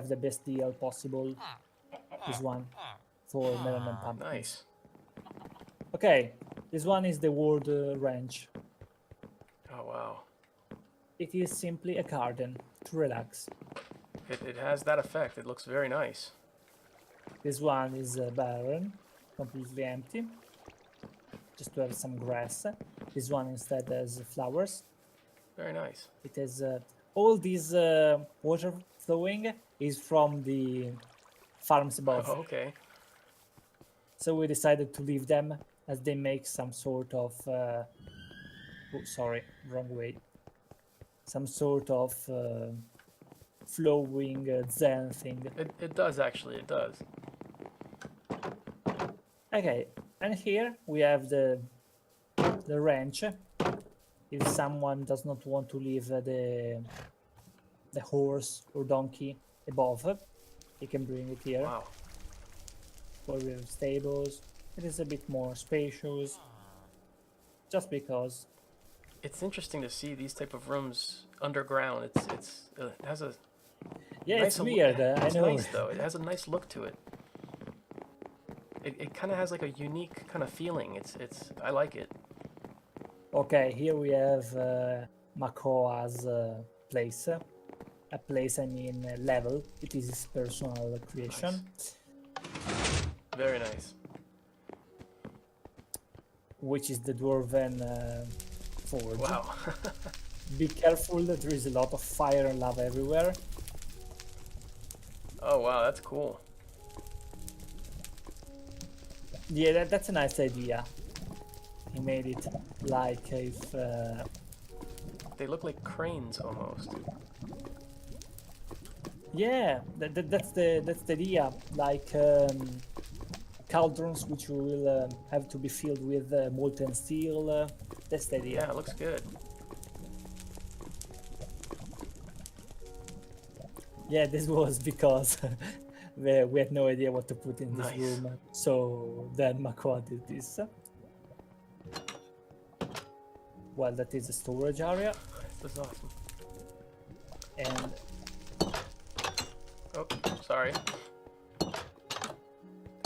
[SPEAKER 2] the best deal possible. This one for melon and pumpkins.
[SPEAKER 1] Nice.
[SPEAKER 2] Okay, this one is the world ranch.
[SPEAKER 1] Oh, wow.
[SPEAKER 2] It is simply a garden to relax.
[SPEAKER 1] It has that effect. It looks very nice.
[SPEAKER 2] This one is barren, completely empty, just to have some grass. This one instead has flowers.
[SPEAKER 1] Very nice.
[SPEAKER 2] It has all this water flowing is from the farms above.
[SPEAKER 1] Oh, okay.
[SPEAKER 2] So we decided to leave them as they make some sort of sorry, wrong way. Some sort of flowing zen thing.
[SPEAKER 1] It does, actually. It does.
[SPEAKER 2] Okay, and here we have the ranch. If someone does not want to leave the horse or donkey above, he can bring it here.
[SPEAKER 1] Wow.
[SPEAKER 2] Where we have stables. It is a bit more spacious, just because.
[SPEAKER 1] It's interesting to see these type of rooms underground. It has a
[SPEAKER 2] Yeah,
[SPEAKER 1] nice
[SPEAKER 2] it's weird. I
[SPEAKER 1] it's
[SPEAKER 2] know.
[SPEAKER 1] nice though. It has a nice look to it. It kind of has like a unique kind of feeling. It's I like it.
[SPEAKER 2] Okay, here we have Makoa's place. A place, I mean, level. It is his personal creation.
[SPEAKER 1] Very nice.
[SPEAKER 2] Which is the dwarven forge.
[SPEAKER 1] Wow.
[SPEAKER 2] Be careful, there is a lot of fire and lava everywhere.
[SPEAKER 1] Oh wow, that's cool.
[SPEAKER 2] Yeah, that's a nice idea. He made it like if...
[SPEAKER 1] They look like cranes almost.
[SPEAKER 2] Yeah, that's the idea. Like cauldrons which will have to be filled with molten steel. That's the idea.
[SPEAKER 1] Yeah, it looks good.
[SPEAKER 2] Yeah, this was because we had no idea what to put in this
[SPEAKER 1] Nice.
[SPEAKER 2] room. So then Makoa did this. Well, that is a storage area.
[SPEAKER 1] This is awesome.
[SPEAKER 2] And
[SPEAKER 1] Oh, sorry.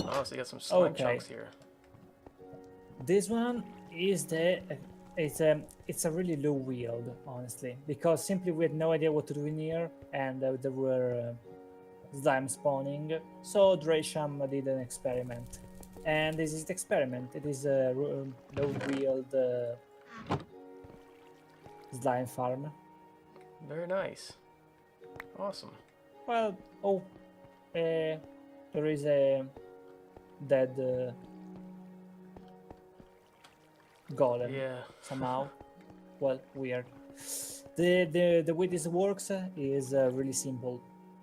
[SPEAKER 1] Oh, so you got some slime
[SPEAKER 2] Okay.
[SPEAKER 1] chunks here.
[SPEAKER 2] this one is it's a really low yield, honestly, because simply we had no idea what to do in here, and there were slime spawning. So Dresham did an experiment, and this is the experiment. It is a low yield slime farm.
[SPEAKER 1] Very nice. Awesome.
[SPEAKER 2] Well, there is a dead golem.
[SPEAKER 1] Yeah.
[SPEAKER 2] Somehow. Well, weird. The way this works is really simple.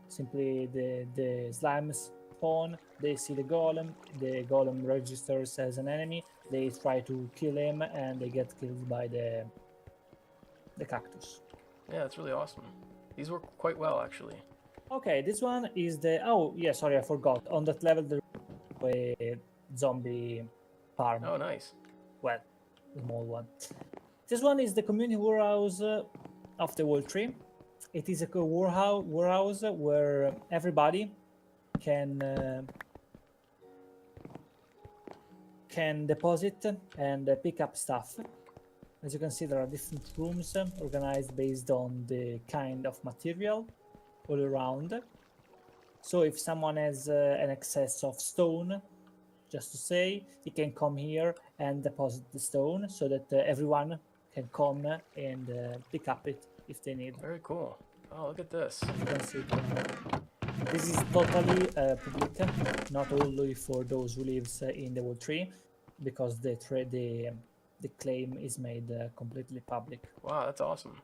[SPEAKER 2] Simply the slimes spawn, they see the golem registers as an enemy, they try to kill him, and they get killed by the cactus.
[SPEAKER 1] Yeah, that's really awesome. These work quite well, actually.
[SPEAKER 2] Okay, this one is the... Oh, yeah, sorry, I forgot. On that level, there is a zombie farm.
[SPEAKER 1] Oh, nice.
[SPEAKER 2] Well, a small one. This one is the community warehouse of the Wall Tree. It is a warehouse where everybody can deposit and pick up stuff. As you can see, there are different rooms organized based on the kind of material all around. So if someone has an excess of stone, just to say, he can come here and deposit the stone so that everyone can come and pick up it if they need.
[SPEAKER 1] Very cool. Oh, look at this.
[SPEAKER 2] You can see this is totally public, not only for those who lives in the Wall Tree, because the claim is made completely public.
[SPEAKER 1] Wow, that's awesome.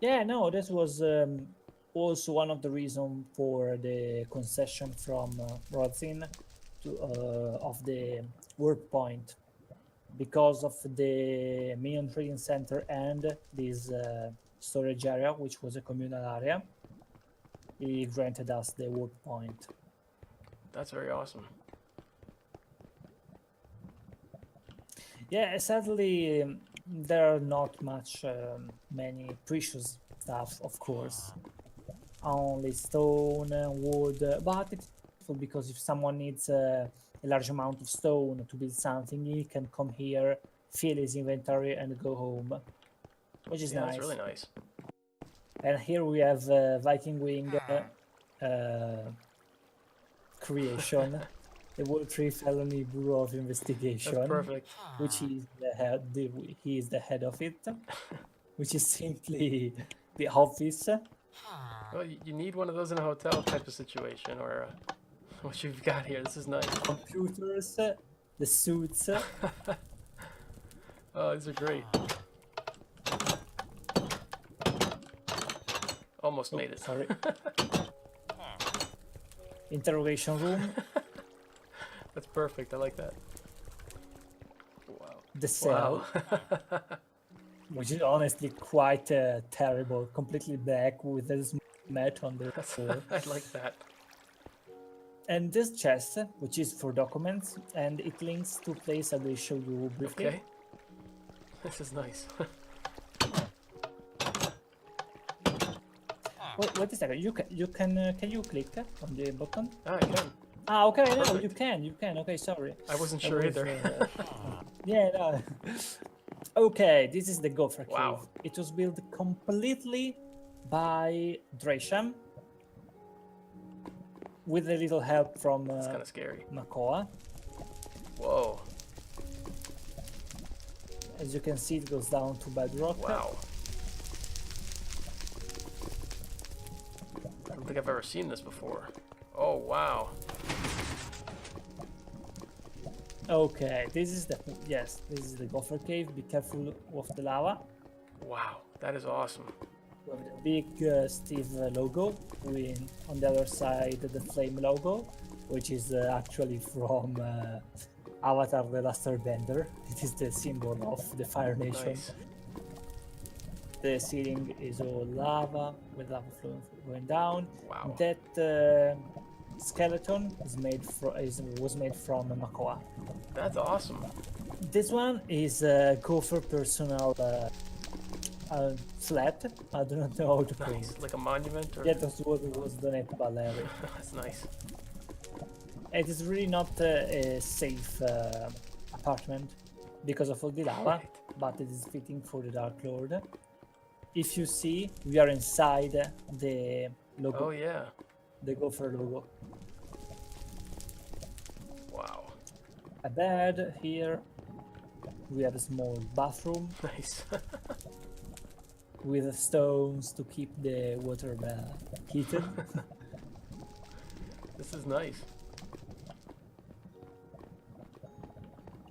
[SPEAKER 2] Yeah, no, this was also one of the reasons for the concession from Rodzin of the work point, because of the Minion Trading Center and this storage area, which was a communal area. He granted us the work point.
[SPEAKER 1] That's very awesome.
[SPEAKER 2] Yeah, sadly, there are not many precious stuff, of course. Only stone, wood, but it's useful because if someone needs a large amount of stone to build something, he can come here, fill his inventory, and go home, which is
[SPEAKER 1] Yeah,
[SPEAKER 2] nice.
[SPEAKER 1] that's really nice.
[SPEAKER 2] And here we have Viking Wing creation. The Wall Tree Felony Bureau of Investigation.
[SPEAKER 1] That's perfect.
[SPEAKER 2] Which he is the head of it, which is simply the office.
[SPEAKER 1] Well, you need one of those in a hotel type of situation, or what you've got here. This is nice.
[SPEAKER 2] Computers, the suits.
[SPEAKER 1] Oh, these are great. Almost made it.
[SPEAKER 2] Sorry. Interrogation room.
[SPEAKER 1] That's perfect. I like that. Wow.
[SPEAKER 2] The cell,
[SPEAKER 1] Wow.
[SPEAKER 2] which is honestly quite terrible, completely black with a mat on the floor.
[SPEAKER 1] I like that.
[SPEAKER 2] And this chest, which is for documents, and it links to place I will show you briefly.
[SPEAKER 1] Okay. This is nice.
[SPEAKER 2] Wait a second. Can you click on the button?
[SPEAKER 1] Ah, I can.
[SPEAKER 2] Ah, okay. No,
[SPEAKER 1] Perfect.
[SPEAKER 2] you can. Okay, sorry.
[SPEAKER 1] I wasn't
[SPEAKER 2] I
[SPEAKER 1] sure
[SPEAKER 2] was,
[SPEAKER 1] either.
[SPEAKER 2] Yeah, no. Okay, this is the Gopher Cave.
[SPEAKER 1] Wow.
[SPEAKER 2] It was built completely by Dresham with a little help from
[SPEAKER 1] It's kind of scary.
[SPEAKER 2] Makoa.
[SPEAKER 1] Whoa.
[SPEAKER 2] As you can see, it goes down to bedrock.
[SPEAKER 1] Wow. I don't think I've ever seen this before. Oh, wow.
[SPEAKER 2] Okay, this is the Gopher Cave. Be careful of the lava.
[SPEAKER 1] Wow. That is awesome.
[SPEAKER 2] We have the big Steve logo. On the other side, the flame logo, which is actually from Avatar: The Last Airbender. It is the symbol of the Fire Nation.
[SPEAKER 1] Nice.
[SPEAKER 2] The ceiling is all lava with lava flowing going down.
[SPEAKER 1] Wow.
[SPEAKER 2] That skeleton was made from Makoa.
[SPEAKER 1] That's awesome.
[SPEAKER 2] This one is Gopher personal flat. I do not know how to call
[SPEAKER 1] Nice.
[SPEAKER 2] it.
[SPEAKER 1] Like a monument? Or...
[SPEAKER 2] Yeah, that's what was donated by Larry.
[SPEAKER 1] That's nice.
[SPEAKER 2] It is really not a safe apartment because of all the lava,
[SPEAKER 1] Right.
[SPEAKER 2] but it is fitting for the Dark Lord. If you see, we are inside the logo,
[SPEAKER 1] Oh, yeah.
[SPEAKER 2] the Gopher logo.
[SPEAKER 1] Wow.
[SPEAKER 2] A bed here. We have a small bathroom
[SPEAKER 1] Nice.
[SPEAKER 2] with stones to keep the water heated.
[SPEAKER 1] This is nice.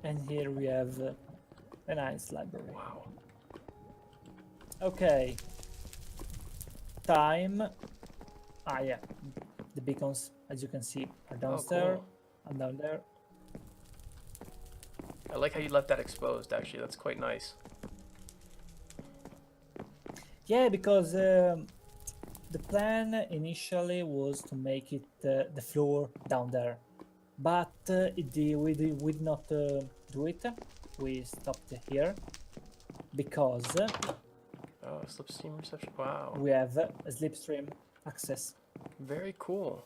[SPEAKER 2] And here we have a nice library.
[SPEAKER 1] Wow.
[SPEAKER 2] Okay. Time. Ah, yeah. The beacons, as you can see, are downstairs
[SPEAKER 1] cool.
[SPEAKER 2] and down there.
[SPEAKER 1] I like how you left that exposed, actually. That's quite nice.
[SPEAKER 2] Yeah, because the plan initially was to make it the floor down there, but we did not do it. We stopped here because
[SPEAKER 1] Oh, slipstream reception. Wow.
[SPEAKER 2] we have a slipstream access.
[SPEAKER 1] Very cool.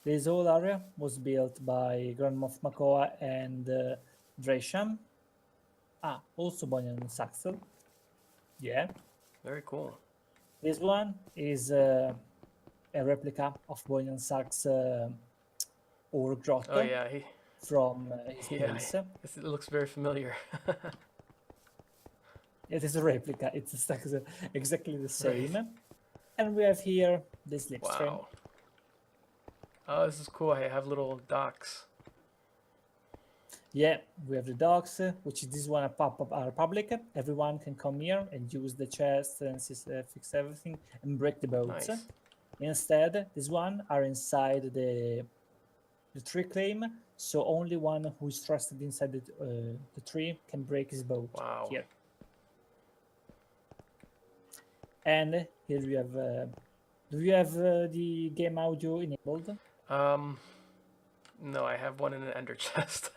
[SPEAKER 2] This whole area was built by Grand Moff Makoa and Dresham. Ah, also Bonyan and Saxel. Yeah.
[SPEAKER 1] Very cool.
[SPEAKER 2] This one is a replica of Bonyan Sax ore grotto
[SPEAKER 1] Oh, yeah.
[SPEAKER 2] from his
[SPEAKER 1] Yeah.
[SPEAKER 2] place.
[SPEAKER 1] It looks very familiar.
[SPEAKER 2] It is a replica. It's exactly the same. And we have here the slipstream.
[SPEAKER 1] Wow. Oh, this is cool. I have little docks.
[SPEAKER 2] Yeah, we have the docks, which is this one are public. Everyone can come here and use the chest and fix everything and break the boats.
[SPEAKER 1] Nice.
[SPEAKER 2] Instead, this one are inside the tree claim, so only one who is trusted inside the tree can break his boat.
[SPEAKER 1] Wow.
[SPEAKER 2] Here. And here we have. Do you have the game audio enabled?
[SPEAKER 1] No, I have one in an ender chest.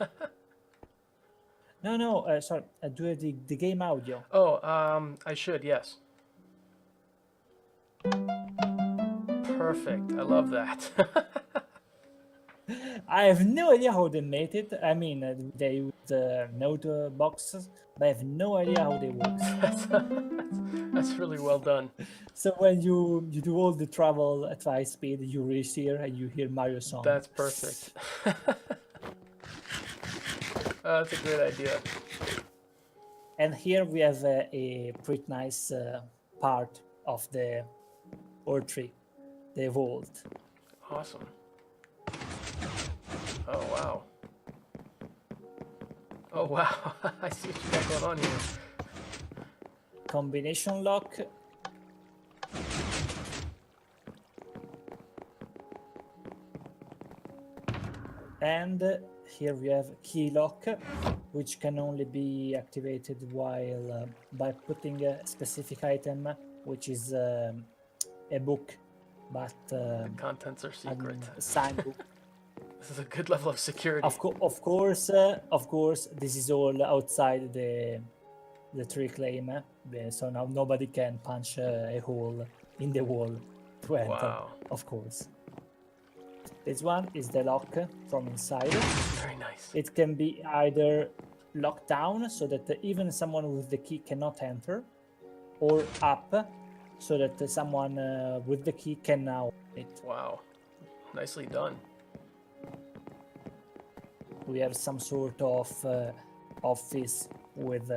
[SPEAKER 2] No. Sorry. Do you have the game audio?
[SPEAKER 1] Oh, I should, yes. Perfect. I love that.
[SPEAKER 2] I have no idea how they made it. I mean, they used note boxes, but I have no idea how they work.
[SPEAKER 1] That's really well done.
[SPEAKER 2] So when you do all the travel at high speed, you reach here and you hear Mario song.
[SPEAKER 1] That's perfect. That's a great idea.
[SPEAKER 2] And here we have a pretty nice part of the ore tree, the vault.
[SPEAKER 1] Awesome. Oh, wow. Oh, wow. I see what you got going on here.
[SPEAKER 2] Combination lock. And here we have key lock, which can only be activated while by putting a specific item, which is a book, but
[SPEAKER 1] The contents are secret.
[SPEAKER 2] a signed book.
[SPEAKER 1] This is a good level of security.
[SPEAKER 2] Of course, this is all outside the tree claim, so now nobody can punch a hole in the wall to enter.
[SPEAKER 1] Wow.
[SPEAKER 2] Of course. This one is the lock from inside.
[SPEAKER 1] Very nice.
[SPEAKER 2] It can be either locked down so that even someone with the key cannot enter, or up so that someone with the key can now open it.
[SPEAKER 1] Wow. Nicely done.
[SPEAKER 2] We have some sort of office with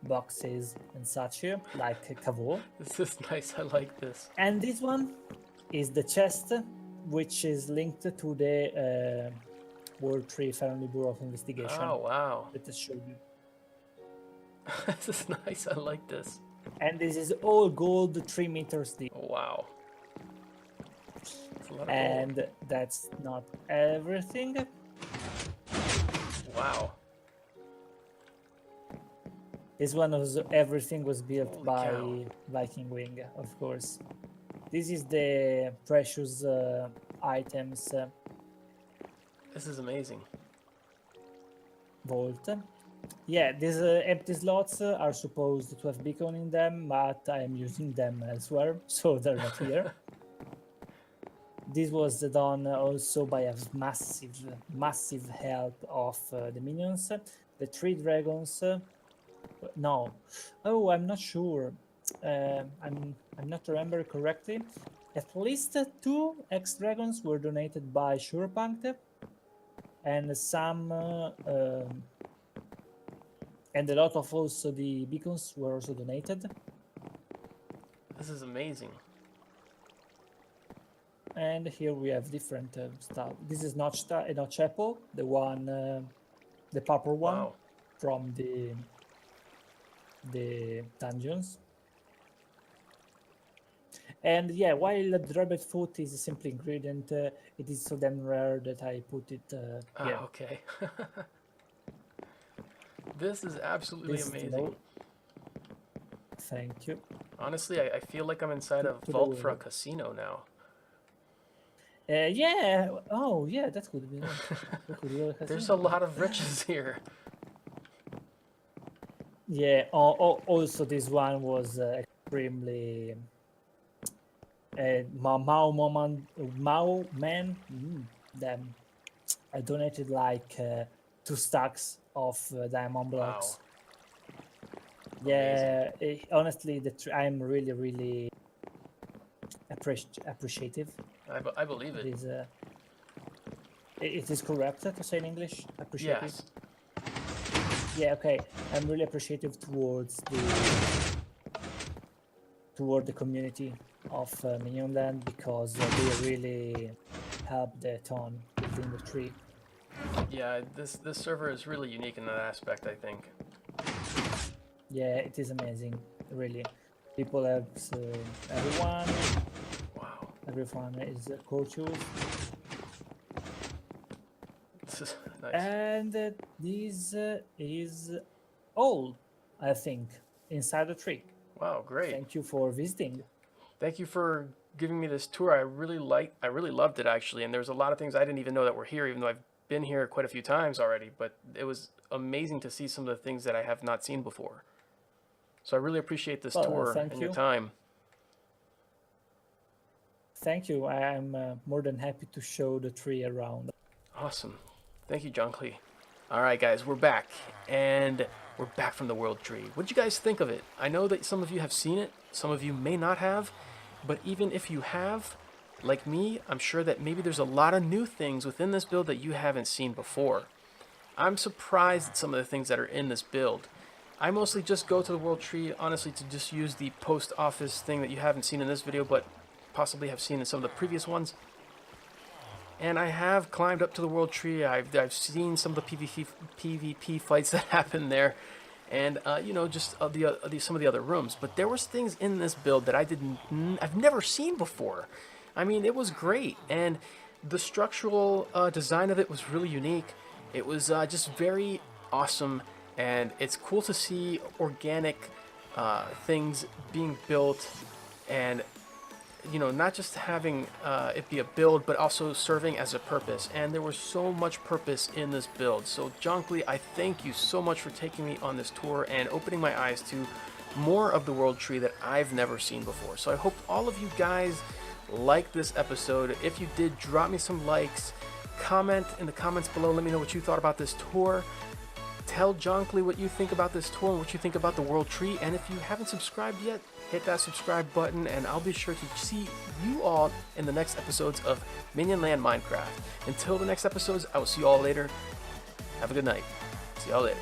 [SPEAKER 2] boxes and such here, like a caveau.
[SPEAKER 1] This is nice. I like this.
[SPEAKER 2] And this one is the chest, which is linked to the World Tree Family Bureau of Investigation.
[SPEAKER 1] Oh, wow.
[SPEAKER 2] Let us show you.
[SPEAKER 1] This is nice. I like this.
[SPEAKER 2] And this is all gold, 3 meters deep.
[SPEAKER 1] Oh, wow. That's a lot of
[SPEAKER 2] And
[SPEAKER 1] gold.
[SPEAKER 2] that's not everything.
[SPEAKER 1] Wow.
[SPEAKER 2] This one was everything was built
[SPEAKER 1] Holy
[SPEAKER 2] by
[SPEAKER 1] cow.
[SPEAKER 2] Viking Wing, of course. This is the precious items
[SPEAKER 1] This is amazing.
[SPEAKER 2] vault. Yeah, these empty slots are supposed to have beacon in them, but I am using them elsewhere, so they're not here. This was done also by a massive help of the minions. The 3 dragons. No. Oh, I'm not sure. I'm not remember correctly. At least 2 X-dragons were donated by Shurpunk, and some and a lot of also the beacons were also donated.
[SPEAKER 1] This is amazing.
[SPEAKER 2] And here we have different stuff. This is not chapel, the one, the purple one
[SPEAKER 1] Wow.
[SPEAKER 2] from the dungeons. And yeah, while the rabbit foot is a simple ingredient, it is so damn rare that I put it here.
[SPEAKER 1] Ah, okay. This is absolutely
[SPEAKER 2] This is the
[SPEAKER 1] amazing.
[SPEAKER 2] note. Thank you.
[SPEAKER 1] Honestly, I feel like I'm inside a
[SPEAKER 2] To the
[SPEAKER 1] vault for a
[SPEAKER 2] world.
[SPEAKER 1] casino now.
[SPEAKER 2] Yeah. Oh, yeah. That could be. That could be a
[SPEAKER 1] There's
[SPEAKER 2] casino.
[SPEAKER 1] a lot of riches here.
[SPEAKER 2] Yeah. Also, this one was extremely. Mao man. Damn. I donated like 2 stacks of diamond blocks. Yeah. Honestly, I'm really appreciative.
[SPEAKER 1] I believe
[SPEAKER 2] It
[SPEAKER 1] it.
[SPEAKER 2] is. It is correct to say in English. Appreciative.
[SPEAKER 1] Yes.
[SPEAKER 2] Yeah, okay. I'm really appreciative towards the community of Minionland, because they really helped a ton within the tree.
[SPEAKER 1] Yeah, this server is really unique in that aspect, I think.
[SPEAKER 2] Yeah, it is amazing, really. People have everyone is courteous,
[SPEAKER 1] This is nice.
[SPEAKER 2] and this is all, I think, inside the tree.
[SPEAKER 1] Wow, great.
[SPEAKER 2] Thank you for visiting.
[SPEAKER 1] Thank you for giving me this tour. I really loved it actually, and there's a lot of things I didn't even know that were here, even though I've been here quite a few times already, but it was amazing to see some of the things that I have not seen before. So I really appreciate this tour
[SPEAKER 2] thank
[SPEAKER 1] and your
[SPEAKER 2] you.
[SPEAKER 1] time.
[SPEAKER 2] Thank you. I am more than happy to show the tree around.
[SPEAKER 1] Awesome. Thank you, Jeancly. All right, guys, we're back, and we're back from the World Tree. What did you guys think of it? I know that some of you have seen it, some of you may not have, but even if you have, like me, I'm sure that maybe there's a lot of new things within this build that you haven't seen before. I'm surprised at some of the things that are in this build. I mostly just go to the World Tree, honestly, to just use the post office thing that you haven't seen in this video, but possibly have seen in some of the previous ones. And I have climbed up to the World Tree. I've seen some of the PvP fights that happen there, and you know, just some of the other rooms. But there was things in this build that I've never seen before. I mean, it was great, and The structural design of it was really unique. It was just very awesome, and it's cool to see organic things being built, and not just having it be a build, but also serving as a purpose. And there was so much purpose in this build. So Jeancly, I thank you so much for taking me on this tour and opening my eyes to more of the world tree that I've never seen before. So I hope all of you guys liked this episode. If you did, drop me some likes, comment in the comments below, let me know what you thought about this tour. Tell Jeancly what you think about this tour and what you think about the world tree. And if you haven't subscribed yet, hit that subscribe button, and I'll be sure to see you all in the next episodes of Minionland Minecraft. Until the next episodes, I will see you all later. Have a good night. See y'all later.